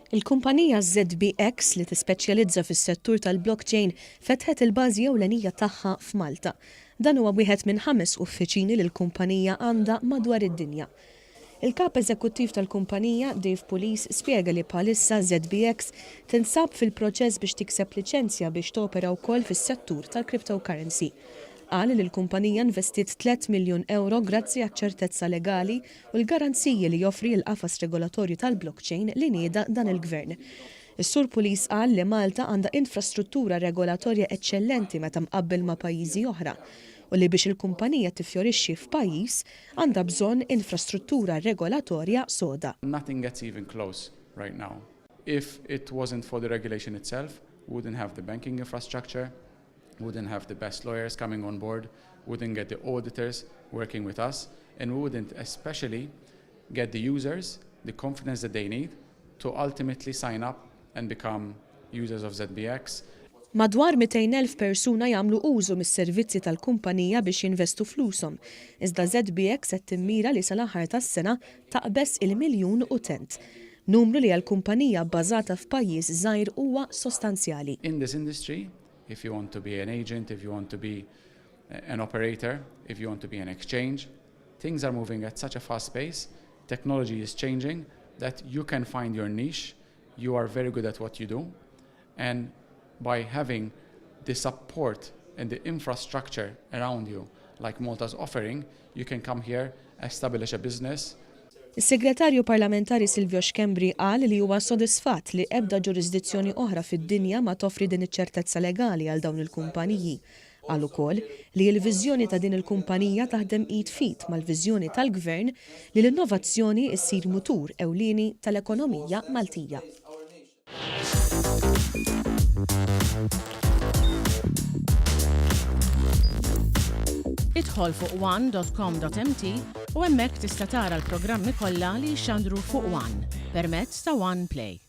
Il-kumpanija ZBX li tispeċjalizza fis-settur tal-blockchain fetħet il-bażi ewlenija tagħha f'Malta. Dan huwa wieħed minn 5 uffiċini li l-kumpanija għandha madwar id-dinja. Il-kap eżekuttiv tal-kumpanija, Dave Pulis, spjega li bħalissa ZBX tinsab fil-proċess biex tikseb liċenzja biex topera wkoll fis-settur tal-cryptocurrency. Qal li l-kumpanija investit 3 miljun euro grazzi għaċ-ċertezza legali u l-garanziji li joffri l-qafas regolatorju tal-blockchain li nieda dan il-gvern. Is-Sur Pulis qal li Malta għandha infrastruttura regolatorja eċċellenti meta mqabbel ma' pajjiżi oħra u li biex il-kumpanija tifjorixxi f'pajjiż għandha bżonn infrastruttura regolatorja soda. Nothing gets even close right now. If it wasn't for the regulation itself, we wouldn't have the banking infrastructure, wouldn't have the best lawyers coming on board, wouldn't get the auditors working with us, and we wouldn't especially get the users the confidence that they need to ultimately sign up and become users of ZBX. Madwar 200,000 persuna jagħmlu użu mis-servizzi tal-kumpanija biex jinvestu flushom. Iżda ZBX qed timmira li sal-aħħar tas-sena taqbes il-miljun utent. Numru li għall-kumpanija bbażata f'pajjiż żgħir huwa sostanzjali. In this industry, if you want to be an agent, if you want to be an operator, if you want to be an exchange, things are moving at such a fast pace, technology is changing, that you can find your niche, you are very good at what you do, and by having the support and the infrastructure around you, like Malta's offering, you can come here, establish a business. Is-Segretarju Parlamentari Silvio Xkembri qal li huwa sodisfatt li ebda ġurisdizzjoni oħra fid-dinja ma toffri din iċ-ċertezza legali għal dawn il-kumpaniji. Qal ukoll li l-viżjoni ta' din il-kumpanija taħdem id fit mal-viżjoni tal-Gvern li l-innovazzjoni ssir mutur ewlieni tal-ekonomija Maltija. Idħol fuq one.com.mt u hemmhekk tista' tara l-programmi kollha li jxandru fuq One permezz ta' One Play.